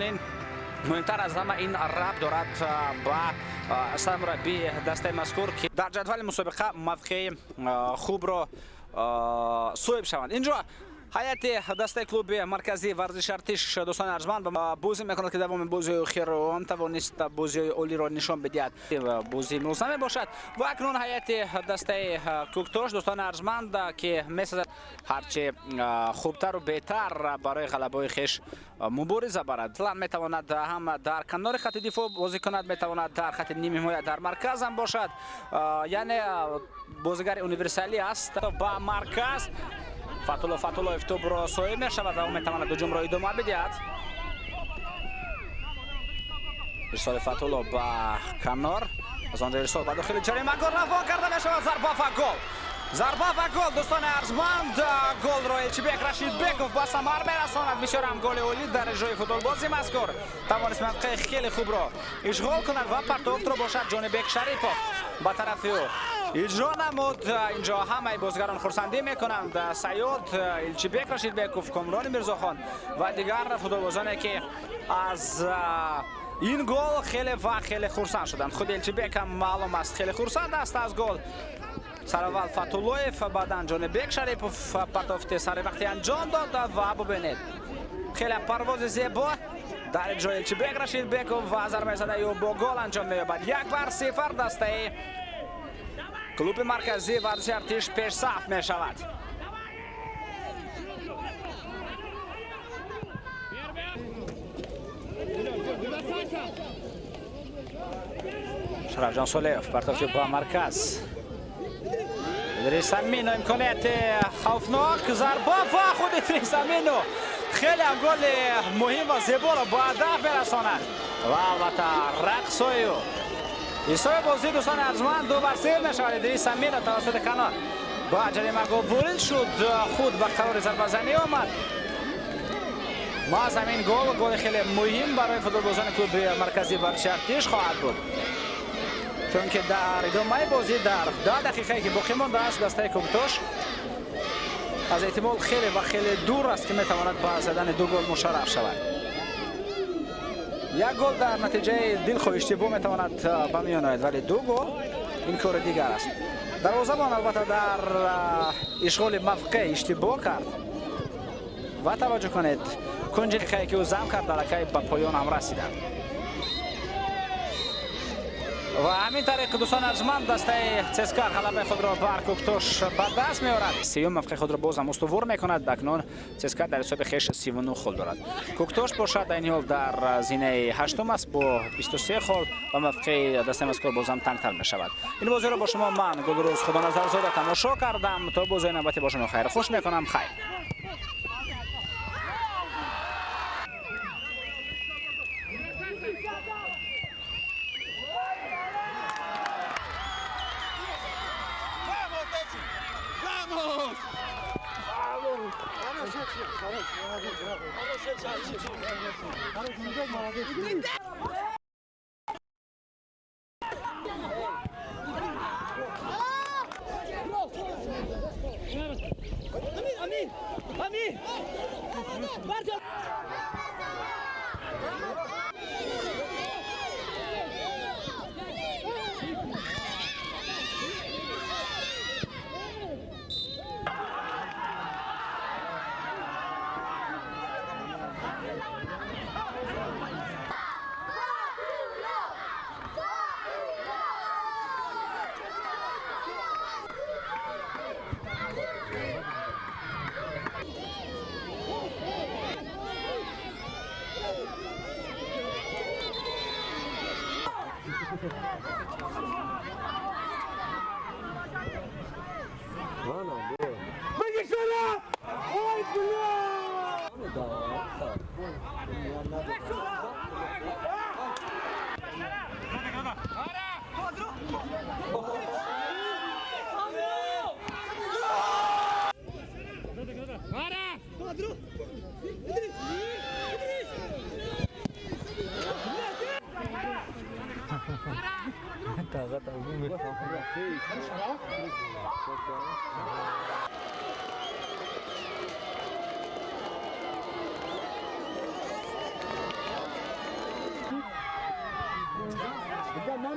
این مهمتر از همه این ربط دارد با سرمربی دسته مذکور که در جدول مسابقه موقع خوب را صاحب شوند. اینجا هیئت دسته کلوب مرکزی ورزش ارتش دوستان ارجمند بازی میکند که دوام بازی اخیر هم توانست بازی اولی را نشان بدهد. بازی موسمی باشد و اکنون هیئت دسته کوکتوش دوستان ارجمند که میسازد هرچه خوبتر و بهتر برای غلبه خویش مبارزه برد. مثلا میتواند هم در کنار خط دفاع بازی کند، میتواند در خط نیم حمایت در مرکز هم باشد، یعنی بازیگر یونیورسالی است. با مرکز فتولایف توپ را صاحب می شود و میتواند هجوم را ادامه بدهد. ارسال فتولا با کنار، از آنجا ارسال با داخل جریمه گل رها کرده می شود. ضربه و گل دوستان ارجمند. گل را الچیبک رشید بیکوف با ثمر میرساند. بسیار هم گل اولی در اجرای فوتبال بازی مذکور توانست موقع خیلی خوب را اشغال کند و پرتافت را باشد جانبک شریفوف با طرف او اجرا نمود. اینجا همه بازیگران خرسندی میکنند. سیاد، الچیبک رشید بیکوف، کامران میرزاخان و دیگر فوتبالبازانی که از این گل خیلی خرسند شدند. خود الچیبک هم معلوم است خیلی خرسند است از گل. سر اول فتولایف، بعدا جانبک شریفوف پرتافت سر وقتی انجام داد و ببینید خیلی پرواز زیبا در اجرای الچیبک رشید بیکوف و ضربه زده او با گل انجام می‌یابد. 1-0 دسته کلوب مرکزی ورزش ارتش پیش صف می شود. شرف جان سولیف پرتافت با مرکز. ادریس امینو امکانیت خوفناک، ضربه و خود ادریس امینو خیلی هم گل مهم و زیبا را با هدف میرساند و البته رقص او ایستای بازی دوستان ارجمند 2-0 میشود. ادریس امینو توسط کنار با جریمه گل وارد شد، خود به قرار ضربه زنی آمد. ما از همین گل خیلی مهم برای فوتبالبازان کلوب مرکزی ورزش ارتش خواهد بود، چون که در ادامه بازی در 10 دقیقه که باقی مانده است دسته کوکتوش از احتمال خیلی دور است که میتواند با زدن 2 گل مشرف شود. 1 گل در نتیجه دلخواه اشتباه میتواند به میان آید، ولی 2 گل این کار دیگر است. دروازه‌بان البته در اشغال موقع اشتباه کرد و توجه کنید کنج دقیقه که او زم کرد در به پایان هم رسیدند و همین طریق دوستان ارجمند دسته چسکا غلبه خود را بر کوکتوش به دست می‌آورد. سیوم موقع خود را باز هم استوار می‌کند. اکنون چسکا در حساب خویش 39 خل دارد. کوکتوش باشد در این حال در زینه هشتم است با 23 خل و موقع دسته مذکور باز هم تنگ‌تر می‌شود. این بازی را با شما من گلروز خدا نظرزاده تماشا کردم. تا بازی نوبتی با شما خیر خوش می‌کنم. خیر.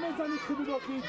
Hemen zannetti bir bakayım.